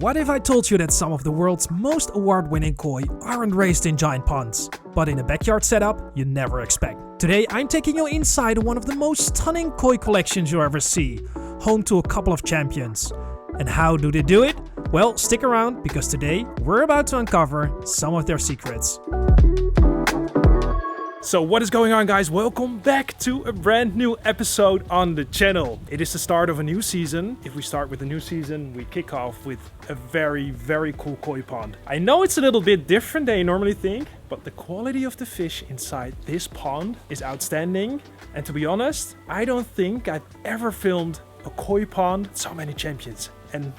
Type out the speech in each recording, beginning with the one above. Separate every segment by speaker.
Speaker 1: What if I told you that some of the world's most award-winning koi aren't raised in giant ponds, but in a backyard setup you never expect? Today I'm taking you inside one of the most stunning koi collections you'll ever see, home to a couple of champions. And how do they do it? Well, stick around because today we're about to uncover some of their secrets. So what is going on, guys? Welcome back to a brand new episode on the channel. It is the start of a new season. If we start with a new season, we kick off with a very cool koi pond. I know it's a little bit different than you normally think, but the quality of the fish inside this pond is outstanding. And to be honest, I don't think I've ever filmed a koi pond with so many champions. And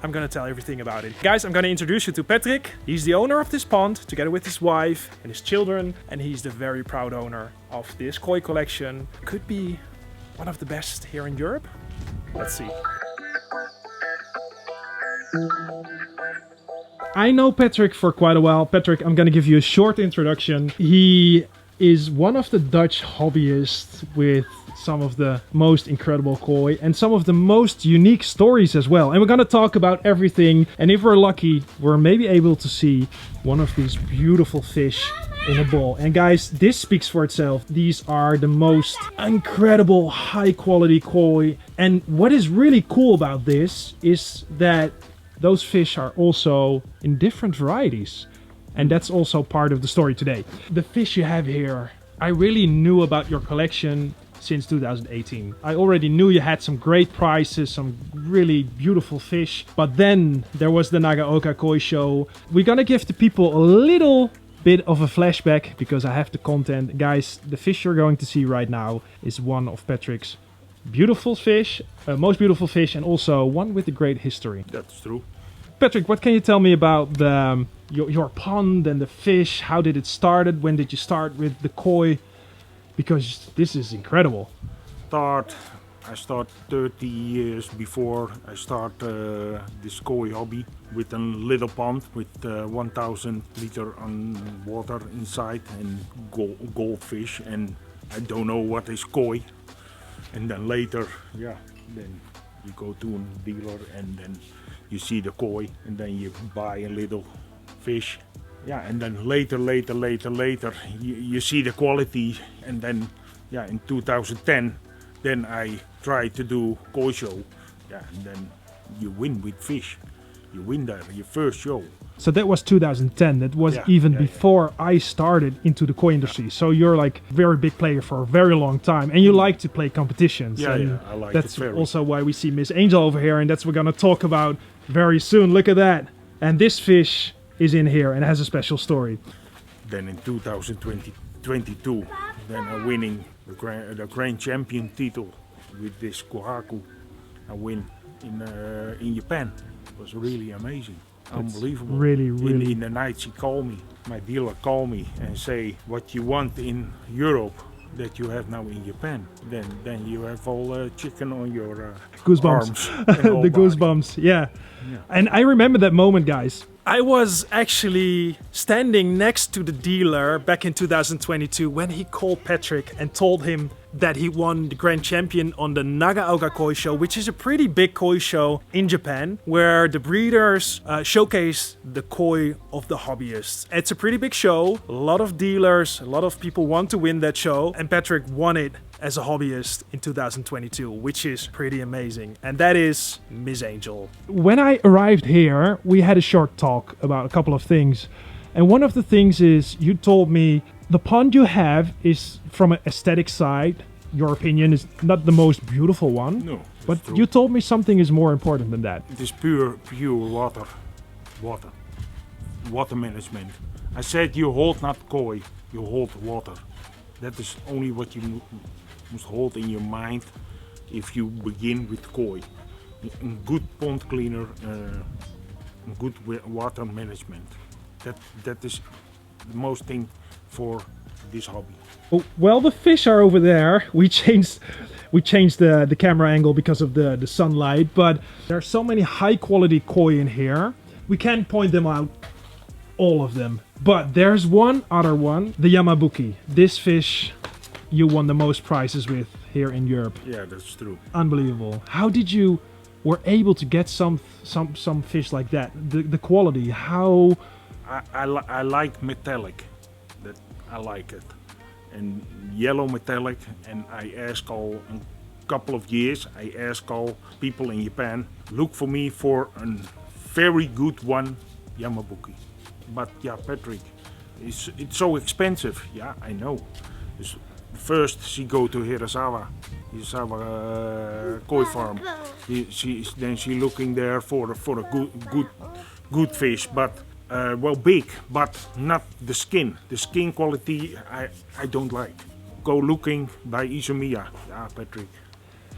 Speaker 1: I'm gonna tell everything about it. Guys, I'm gonna introduce you to Patrick. He's the owner of this pond, together with his wife and his children. And he's the very proud owner of this koi collection. Could be one of the best here in Europe. Let's see. I know Patrick for quite a while. Patrick, I'm gonna give you a short introduction. He is one of the Dutch hobbyists with some of the most incredible koi and some of the most unique stories as well. And we're gonna talk about everything. And if we're lucky, we're maybe able to see one of these beautiful fish in a bowl. And guys, this speaks for itself. These are the most incredible high quality koi. And what is really cool about this is that those fish are also in different varieties. And that's also part of the story today. The fish you have here, I really knew about your collection since 2018. I already knew you had some great prices, some really beautiful fish. But then there was the Naga Koi Show. We're gonna give the people a little bit of a flashback because I have the content. Guys, the fish you're going to see right now is one of Patrick's beautiful fish, most beautiful fish, and also one with a great history.
Speaker 2: That's true.
Speaker 1: Patrick, what can you tell me about your pond and the fish? How did it started? When did you start with the koi? Because this is incredible.
Speaker 2: I start 30 years before I start this koi hobby with a little pond with 1,000 liter on water inside and goldfish, and I don't know what is koi. And then later, then you go to a dealer and then you see the koi and then you buy a little fish. Yeah, and then later, you see the quality, and then, in 2010, then I tried to do koi show. Yeah, and then you win with fish. You win there, your first show.
Speaker 1: So that was 2010. That was even before I started into the koi industry. So you're like a very big player for a very long time, and you like to play competitions.
Speaker 2: I like
Speaker 1: that's
Speaker 2: it very.
Speaker 1: Also why we see Miss Angel over here, and that's what we're gonna talk about very soon. Look at that. And this fish is in here and has a special story.
Speaker 2: Then in 2022, then I'm winning the grand champion title with this Kohaku. I win in Japan. It was really amazing. Unbelievable.
Speaker 1: Really.
Speaker 2: In the night she called me, my dealer called me and say what you want in Europe that you have now in Japan. Then you have all chicken on your
Speaker 1: goosebumps.
Speaker 2: Arms and all
Speaker 1: the
Speaker 2: body.
Speaker 1: Goosebumps, yeah. And I remember that moment, guys. I was actually standing next to the dealer back in 2022 when he called Patrick and told him that he won the grand champion on the Naga Koi Show, which is a pretty big koi show in Japan, where the breeders showcase the koi of the hobbyists. It's a pretty big show, a lot of dealers, a lot of people want to win that show, and Patrick won it as a hobbyist in 2022, which is pretty amazing. And that is Miss Angel. When I arrived here, we had a short talk about a couple of things. And one of the things is you told me the pond you have is from an aesthetic side. Your opinion is not the most beautiful one.
Speaker 2: No,
Speaker 1: but
Speaker 2: true.
Speaker 1: You told me something is more important than that.
Speaker 2: It is pure water management. I said you hold not koi, you hold water. That is only what you must hold in your mind if you begin with koi. A good pond cleaner, good water management. That is the most thing for this hobby.
Speaker 1: Oh, well, the fish are over there. We changed the camera angle because of the sunlight, but there are so many high quality koi in here. We can't point them out, all of them. But there's one other one, the Yamabuki. This fish you won the most prizes with here in Europe.
Speaker 2: Yeah, that's true.
Speaker 1: Unbelievable. How did you were able to get some fish like that? The quality, how?
Speaker 2: I like metallic. That I like it, and yellow metallic. And I ask all a couple of years. I ask all people in Japan, look for me for a very good one, Yamabuki. But yeah, Patrick, it's so expensive. Yeah, I know. First, she go to Hirasawa koi farm. She looking there for a good fish, but well, big, but not the skin. The skin quality I don't like. Go looking by Izumiya. Yeah, Patrick.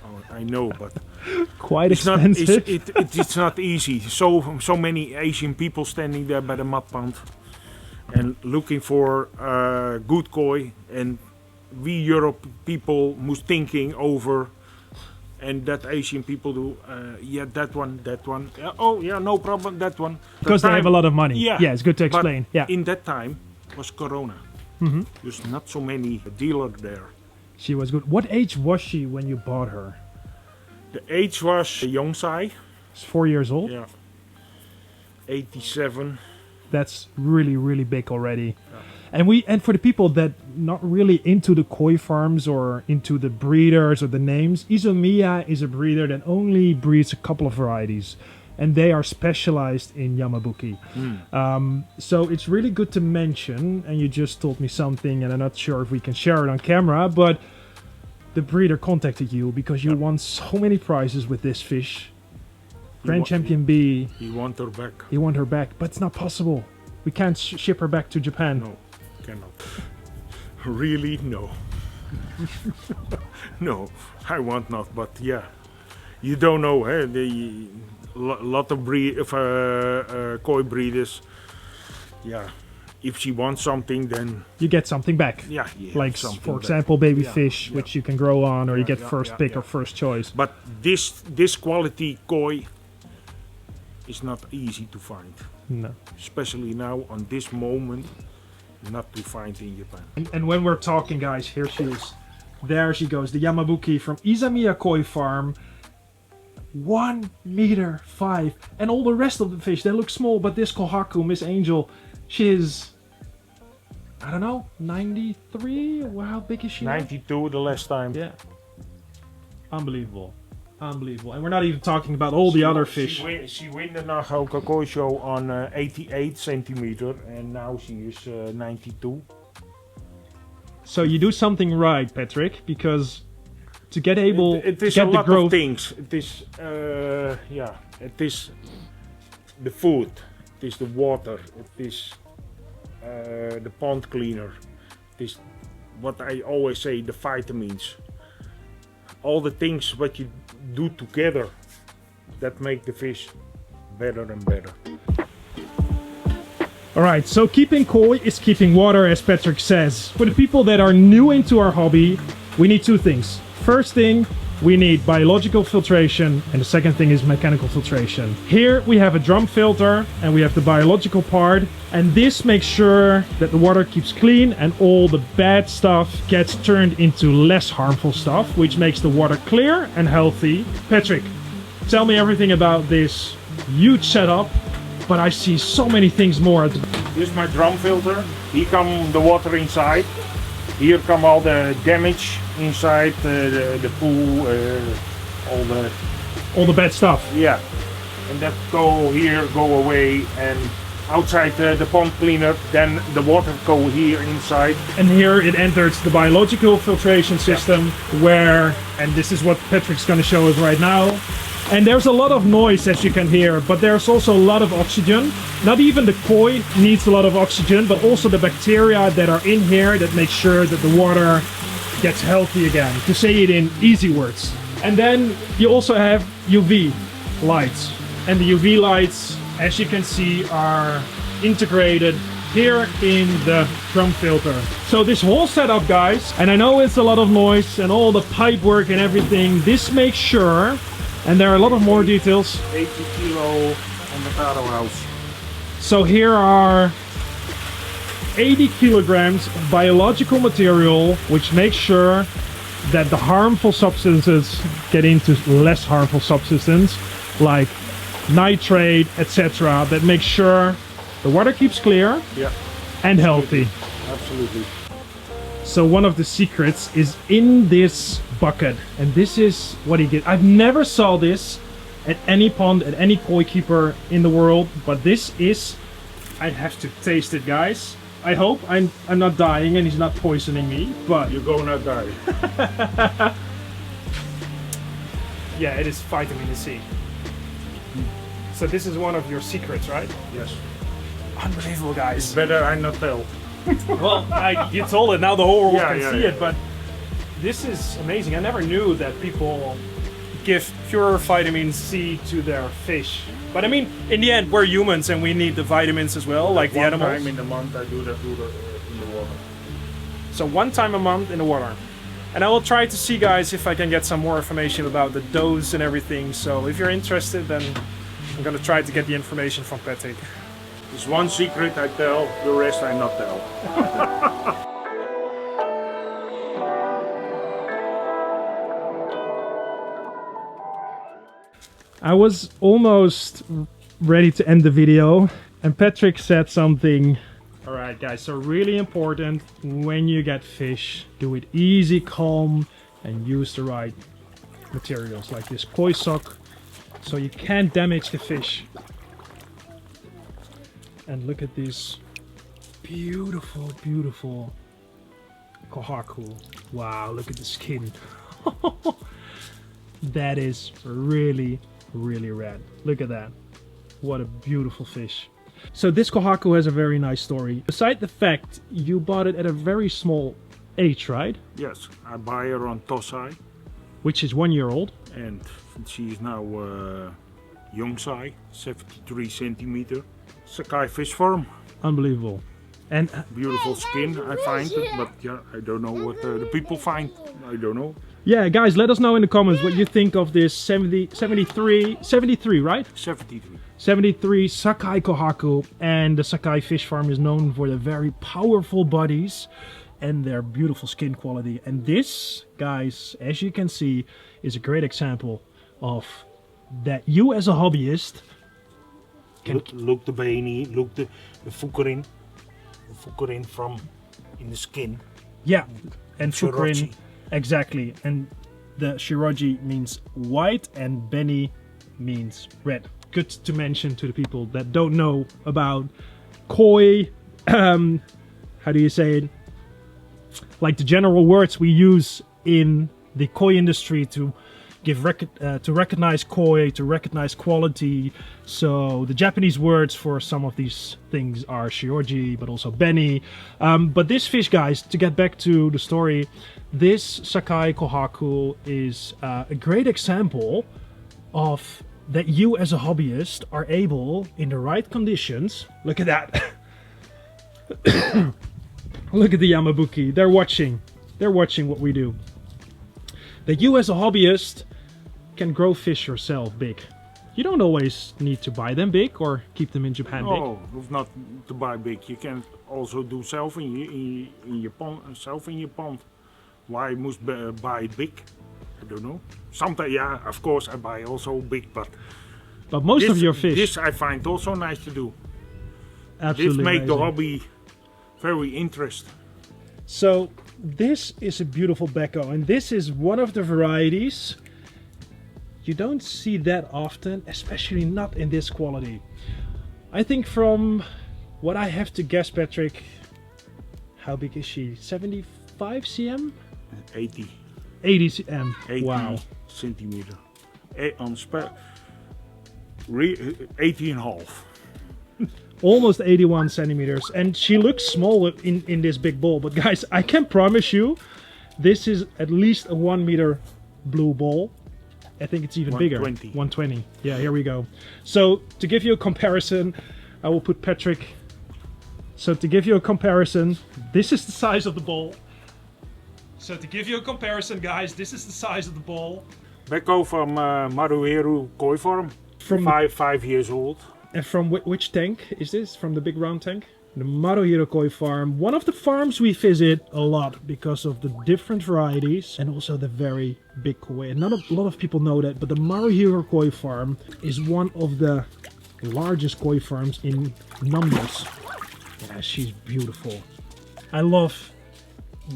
Speaker 2: Oh, I know, but
Speaker 1: quite expensive.
Speaker 2: It's not easy. So many Asian people standing there by the mud pond and looking for good koi, and we Europe people must thinking over, and that Asian people do. Yeah, that one. Oh yeah, no problem. That one.
Speaker 1: Because they have a lot of money.
Speaker 2: Yeah,
Speaker 1: it's good to explain.
Speaker 2: But
Speaker 1: yeah.
Speaker 2: In that time was Corona. There's not so many dealers there.
Speaker 1: She was good. What age was she when you bought her?
Speaker 2: The age was Yongsai.
Speaker 1: She's 4 years old.
Speaker 2: Yeah. 87.
Speaker 1: That's really big already. Yeah. And for the people that not really into the koi farms or into the breeders or the names, Izumiya is a breeder that only breeds a couple of varieties, and they are specialized in Yamabuki. So it's really good to mention, and you just told me something, and I'm not sure if we can share it on camera, but the breeder contacted you because you won so many prizes with this fish. Grand Champion B.
Speaker 2: He want her back.
Speaker 1: He want her back, but it's not possible. We can't ship her back to Japan.
Speaker 2: No, cannot. Really, no. No, I want not. But yeah, you don't know. Eh? The lot of koi breeders. Yeah, if she wants something, then
Speaker 1: you get something back.
Speaker 2: Yeah,
Speaker 1: like for example, baby fish, which you can grow on, or you get first pick or first choice.
Speaker 2: But this quality koi is not easy to find.
Speaker 1: No.
Speaker 2: Especially now on this moment, not to find in Japan.
Speaker 1: And when we're talking, guys, here she is. There she goes, the Yamabuki from Izumiya Koi Farm. 1.5 meters. And all the rest of the fish, they look small, but this Kohaku, Miss Angel, she is, I don't know, 93? How big is she?
Speaker 2: 92 the last time.
Speaker 1: Yeah. Unbelievable. Unbelievable. And we're not even talking about all the other fish.
Speaker 2: She won the Naga Koi Show on 88 centimeter, and now she is 92.
Speaker 1: So you do something right, Patrick, because to get able
Speaker 2: it is
Speaker 1: to get
Speaker 2: a
Speaker 1: the
Speaker 2: lot
Speaker 1: growth.
Speaker 2: Of things. It is it is the food, it is the water, it is the pond cleaner, it is what I always say, the vitamins. All the things what you do together that make the fish better and better.
Speaker 1: Alright, so keeping koi is keeping water, as Patrick says. For the people that are new into our hobby, we need two things. First thing, we need biological filtration, and the second thing is mechanical filtration. Here we have a drum filter and we have the biological part, and this makes sure that the water keeps clean and all the bad stuff gets turned into less harmful stuff, which makes the water clear and healthy. Patrick, tell me everything about this huge setup, but I see so many things more.
Speaker 2: This is my drum filter. Here come the water inside. Here come all the damage inside the pool,
Speaker 1: all the bad stuff.
Speaker 2: Yeah, and that go here, go away, and outside the pond cleaner, then the water go here inside.
Speaker 1: And here it enters the biological filtration system, where, and this is what Patrick's going to show us right now. And there's a lot of noise, as you can hear, but there's also a lot of oxygen. Not even the koi needs a lot of oxygen, but also the bacteria that are in here that make sure that the water gets healthy again, to say it in easy words. And then you also have UV lights. And the UV lights, as you can see, are integrated here in the drum filter. So this whole setup, guys, and I know it's a lot of noise and all the pipe work and everything, this makes sure. And there are a lot of more details.
Speaker 2: 80 kilo on the Taro house.
Speaker 1: So here are 80 kilograms of biological material, which makes sure that the harmful substances get into less harmful substances. like nitrate, etc., that makes sure the water keeps clear
Speaker 2: Yeah,
Speaker 1: and healthy.
Speaker 2: absolutely.
Speaker 1: So one of the secrets is in this bucket, and this is what he did. I've never saw this at any pond, at any koi keeper in the world, but this is, I have to taste it, guys. I hope I'm not dying and he's not poisoning me, but
Speaker 2: You're gonna die.
Speaker 1: yeah, it is vitamin C. So this is one of your secrets, right?
Speaker 2: Yes.
Speaker 1: Unbelievable, guys.
Speaker 2: Better I not tell.
Speaker 1: Well, you told it, now the whole world
Speaker 2: Yeah,
Speaker 1: can
Speaker 2: yeah,
Speaker 1: see
Speaker 2: yeah.
Speaker 1: it, but this is amazing. I never knew that people give pure vitamin C to their fish. But I mean, in the end, we're humans and we need the vitamins as well, like the
Speaker 2: One
Speaker 1: animals.
Speaker 2: time in the month I do that in the water.
Speaker 1: So one time a month in the water. And I will try to see, guys, if I can get some more information about the dose and everything. So if you're interested, then I'm gonna try to get the information from Patrick.
Speaker 2: There's one secret I tell, the rest I not tell.
Speaker 1: I was almost ready to end the video and Patrick said something. Alright guys, so really important when you get fish, do it easy, calm, and use the right materials like this koi sock so you can't damage the fish. And look at this beautiful, beautiful kohaku. Wow, look at the skin. That is really, really red. Look at that. What a beautiful fish. So this kohaku has a very nice story. Beside the fact you bought it at a very small age, right?
Speaker 2: Yes, I buy her on Tosai,
Speaker 1: Which is 1 year old.
Speaker 2: and she is now young size, 73 centimeter. Sakai fish farm,
Speaker 1: Unbelievable. And
Speaker 2: beautiful skin I find, but yeah, I don't know what the people find. I don't know.
Speaker 1: yeah, guys, let us know in the comments what you think of this 73, right?
Speaker 2: 73.
Speaker 1: 73 Sakai kohaku. And the Sakai fish farm is known for the very powerful bodies and their beautiful skin quality. And this, guys, as you can see, is a great example of that you as a hobbyist can...
Speaker 2: Look the beni, look the fukurin. The fukurin from in the skin.
Speaker 1: Yeah, and
Speaker 2: Shiroji.
Speaker 1: fukurin, exactly. And the shiroji means white and beni means red. Good to mention to the people that don't know about koi. How do you say it? Like the general words we use in the koi industry to give to recognize koi, to recognize quality. So the Japanese words for some of these things are shiroji, but also beni. But this fish, guys, to get back to the story, this Sakai kohaku is a great example of that you as a hobbyist are able, in the right conditions, look at that. Look at the Yamabuki, they're watching what we do. That you as a hobbyist can grow fish yourself big. You don't always need to buy them big or keep them in Japan big.
Speaker 2: No, hoeft not to buy big. You can also do self in your pond. Self in your pond. Why must buy it big? I don't know. Sometimes, yeah, of course, I buy also big, but
Speaker 1: most
Speaker 2: this,
Speaker 1: of your fish,
Speaker 2: this I find also nice to do.
Speaker 1: absolutely
Speaker 2: This make the
Speaker 1: amazing.
Speaker 2: hobby very interesting.
Speaker 1: So this is a beautiful Becco, and this is one of the varieties you don't see that often, especially not in this quality. I think from what I have to guess, Patrick, how big is she? 75 cm?
Speaker 2: 80.
Speaker 1: 80 cm.
Speaker 2: 80
Speaker 1: Wow.
Speaker 2: centimeter. On 80 and a half.
Speaker 1: Almost 81 centimeters, and she looks small in this big bowl, but guys, I can promise you this is at least a 1 meter blue bowl. I think it's even bigger. 120. Yeah, here we go. So to give you a comparison, I will put Patrick. So to give you a comparison, this is the size of the bowl. So to give you a comparison, guys, this is the size of the bowl.
Speaker 2: Becco from Maruheru Koi Farm.
Speaker 1: From
Speaker 2: 5 years old.
Speaker 1: And from which tank is this? From the big round tank? the Maruhiro Koi farm. One of the farms we visit a lot because of the different varieties and also the very big koi. And not a lot of people know that, but the Maruhiro Koi farm is one of the largest koi farms in numbers. Yeah, she's beautiful. I love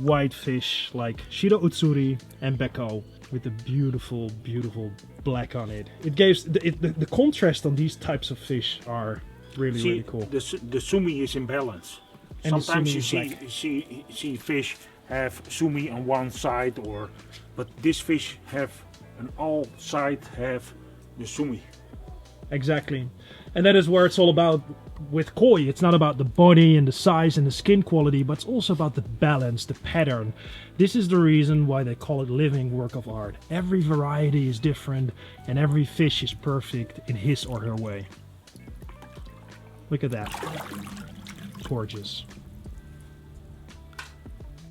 Speaker 1: white fish like Shiro Utsuri and Beko with the beautiful, beautiful black on it. It gives the contrast on these types of fish are really cool.
Speaker 2: The sumi is in balance.
Speaker 1: And
Speaker 2: sometimes you
Speaker 1: sumi
Speaker 2: see fish have sumi on one side, but this fish have on all sides have the sumi.
Speaker 1: Exactly. And that is where it's all about with koi. It's not about the body and the size and the skin quality, but it's also about the balance, the pattern. This is the reason why they call it living work of art. Every variety is different and every fish is perfect in his or her way. Look at that. Gorgeous.